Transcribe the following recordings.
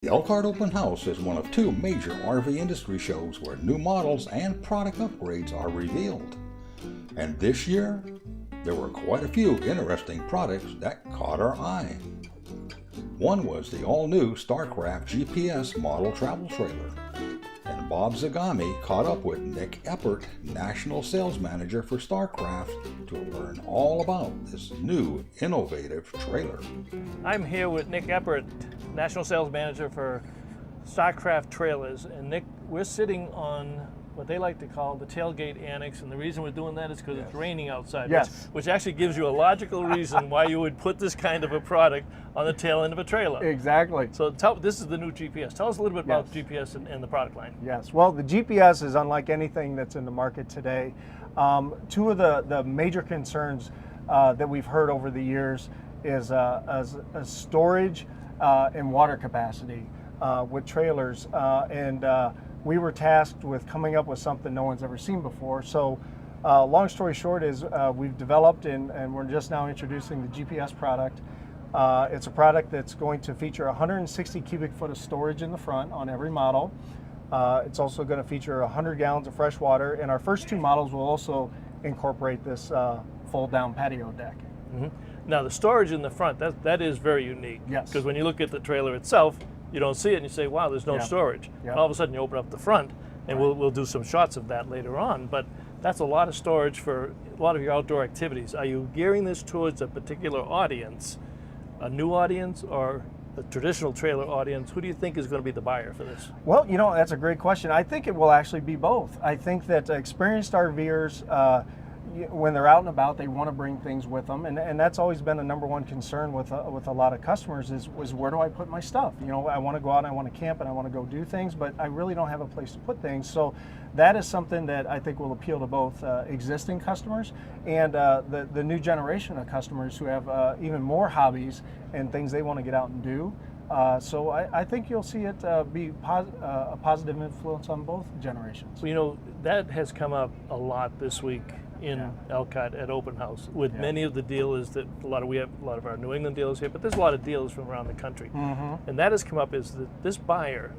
The Elkhart Open House is one of two major RV industry shows where new models and product upgrades are revealed. And this year, there were quite a few interesting products that caught our eye. One was the all-new Starcraft GPS model travel trailer. And Bob Zagami caught up with Nick Eppert, National Sales Manager for Starcraft, to learn all about this new, innovative trailer. I'm here with Nick Eppert, National Sales Manager for Starcraft Trailers. And Nick, we're sitting on what they like to call the tailgate annex, and the reason we're doing that is because it's raining outside, which actually gives you a logical reason why you would put this kind of a product on the tail end of a trailer. Exactly. So this is the new GPS. Tell us a little bit about GPS and the product line. Yes, well, the GPS is unlike anything that's in the market today. Two of the major concerns that we've heard over the years is storage and water capacity with trailers, and we were tasked with coming up with something no one's ever seen before. So long story short is we've developed and we're just now introducing the GPS product. It's a product that's going to feature 160 cubic foot of storage in the front on every model. It's also going to feature 100 gallons of fresh water, and our first two models will also incorporate this fold down patio deck. Mm-hmm. Now the storage in the front, that is very unique. Yes. Because when you look at the trailer itself, you don't see it and you say, wow, there's no storage. And all of a sudden you open up the front, and we'll do some shots of that later on, but that's a lot of storage for a lot of your outdoor activities. Are you gearing this towards a particular audience, a new audience, or a traditional trailer audience? Who do you think is going to be the buyer for this? Well, you know, that's a great question. I think it will actually be both. I think that experienced RVers, when they're out and about, they want to bring things with them, and that's always been a number one concern with a lot of customers is where do I put my stuff? You know, I want to go out and I want to camp and I want to go do things, but I really don't have a place to put things. So that is something that I think will appeal to both existing customers and the new generation of customers who have even more hobbies and things they want to get out and do. So I think you'll see it be a positive influence on both generations. Well, you know, that has come up a lot this week in Elkhart at Open House with many of the dealers that we have a lot of our New England dealers here, but there's a lot of dealers from around the country. Mm-hmm. And that has come up is that this buyer,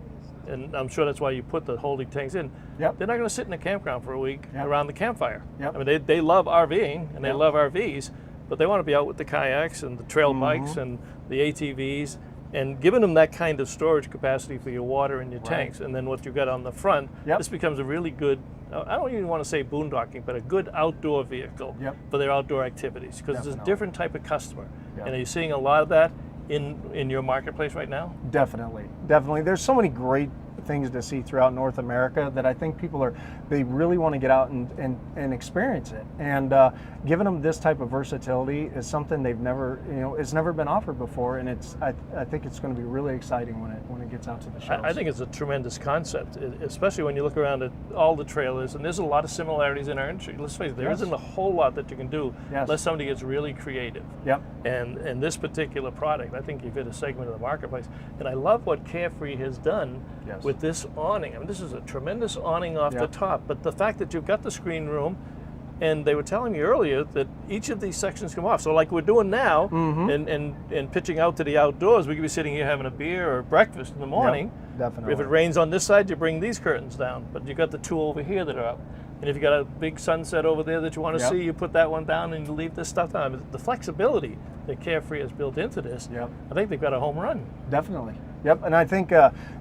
and I'm sure that's why you put the holding tanks in, they're not going to sit in a campground for a week around the campfire. I mean, they love RVing and they love RVs, but they want to be out with the kayaks and the trail bikes and the ATVs, and giving them that kind of storage capacity for your water and your tanks, and then what you got on the front, this becomes a really good, I don't even want to say boondocking, but a good outdoor vehicle for their outdoor activities, because it's a different type of customer. And are you seeing a lot of that in your marketplace right now? Definitely. There's so many great things to see throughout North America that I think people they really want to get out and experience it. And giving them this type of versatility is something they've never, it's never been offered before, and I think it's going to be really exciting when it gets out to the shows. I think it's a tremendous concept, especially when you look around at all the trailers, and there's a lot of similarities in our industry. Let's face it, there isn't a whole lot that you can do unless somebody gets really creative. And this particular product, I think you've hit a segment of the marketplace, and I love what Carefree has done with this awning. I mean, this is a tremendous awning off the top, but the fact that you've got the screen room, and they were telling me earlier that each of these sections come off. So like we're doing now, and pitching out to the outdoors, we could be sitting here having a beer or breakfast in the morning. Definitely. If it rains on this side, you bring these curtains down, but you've got the two over here that are up. And if you got a big sunset over there that you want to see, you put that one down and you leave this stuff down. The flexibility that Carefree has built into this, I think they've got a home run. Definitely. And I think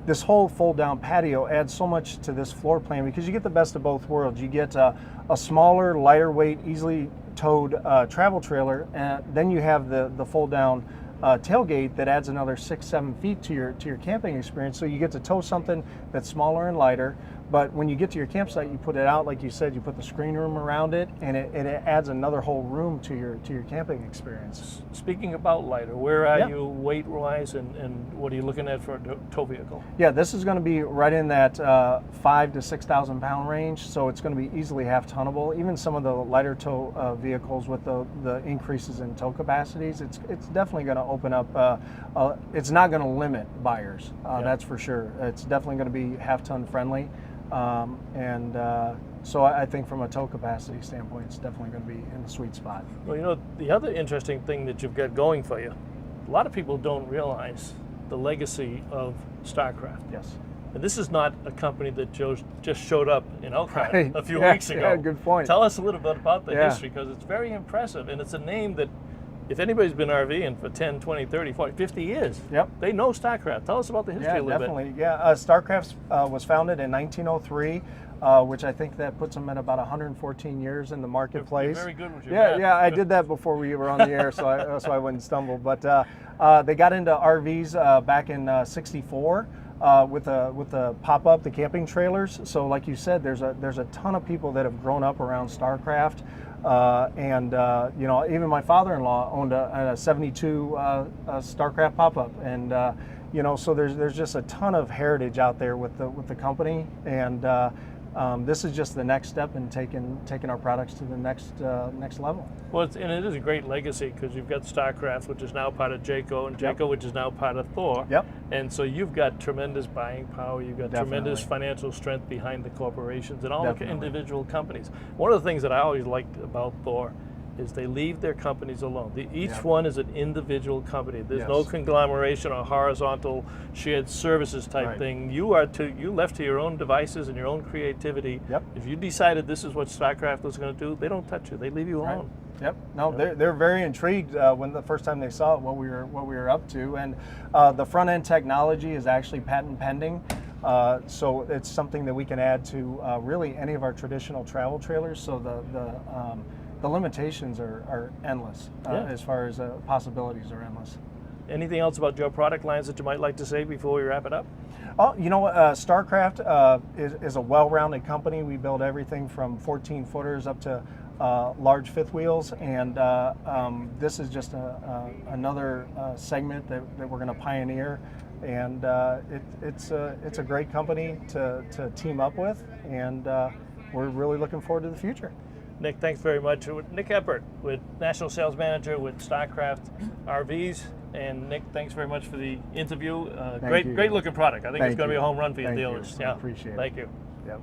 this whole fold-down patio adds so much to this floor plan because you get the best of both worlds. You get a smaller, lighter weight, easily towed travel trailer, and then you have the fold-down tailgate that adds another 6-7 feet to your camping experience. So you get to tow something that's smaller and lighter, but when you get to your campsite, you put it out, like you said, you put the screen room around it, and it adds another whole room to your camping experience. Speaking about lighter, where are you weight-wise, and what are you looking at for a tow vehicle? Yeah, this is going to be right in that 5,000 to 6,000 pound range, so it's going to be easily half tonnable. Even some of the lighter tow vehicles with the increases in tow capacities, it's definitely going to open up. It's not going to limit buyers, that's for sure. It's definitely going to be half-ton friendly. So I think from a tow capacity standpoint, it's definitely going to be in the sweet spot. Well, the other interesting thing that you've got going for you, a lot of people don't realize the legacy of Starcraft. Yes. And this is not a company that just showed up in Elkhart Right. a few Yeah, weeks ago. yeah, good point. Tell us a little bit about the Yeah. history, because it's very impressive, and it's a name that if anybody's been RVing for 10, 20, 30, 40, 50 years, Yep. they know Starcraft. Tell us about the history Yeah, a little definitely. bit. Yeah, Starcraft was founded in 1903, which I think that puts them at about 114 years in the marketplace. You're very good with your Yeah, math. yeah, I did that before we were on the air, so I wouldn't stumble. But they got into RVs back in '64 with the pop-up, the camping trailers. So, like you said, there's a ton of people that have grown up around Starcraft. And you know, even my father-in-law owned a '72 Starcraft pop-up, and you know, so there's just a ton of heritage out there with the company, and this is just the next step in taking our products to the next level. Well, and it is a great legacy, because you've got Starcraft, which is now part of Jayco, and Jayco, which is now part of Thor. Yep. And so you've got tremendous buying power, you've got tremendous financial strength behind the corporations and all the individual companies. One of the things that I always liked about Thor is they leave their companies alone. Each one is an individual company. There's no conglomeration or horizontal shared services type thing. You left to your own devices and your own creativity. Yep. If you decided this is what Starcraft was going to do, they don't touch you. They leave you alone. Yep. No, they're very intrigued when the first time they saw it, what we were up to, and the front end technology is actually patent pending. So it's something that we can add to really any of our traditional travel trailers. So the limitations are endless as far as possibilities are endless. Anything else about your product lines that you might like to say before we wrap it up? Oh, you know what? Starcraft is a well-rounded company. We build everything from 14 footers up to large fifth wheels, and this is just another segment that we're going to pioneer. And it's a great company to team up with, and we're really looking forward to the future. Nick, thanks very much. Nick Eppert, with National Sales Manager with Starcraft RVs. And Nick, thanks very much for the interview. Great looking product. I think it's going to be a home run for your dealers. I appreciate it. Thank you. Yep.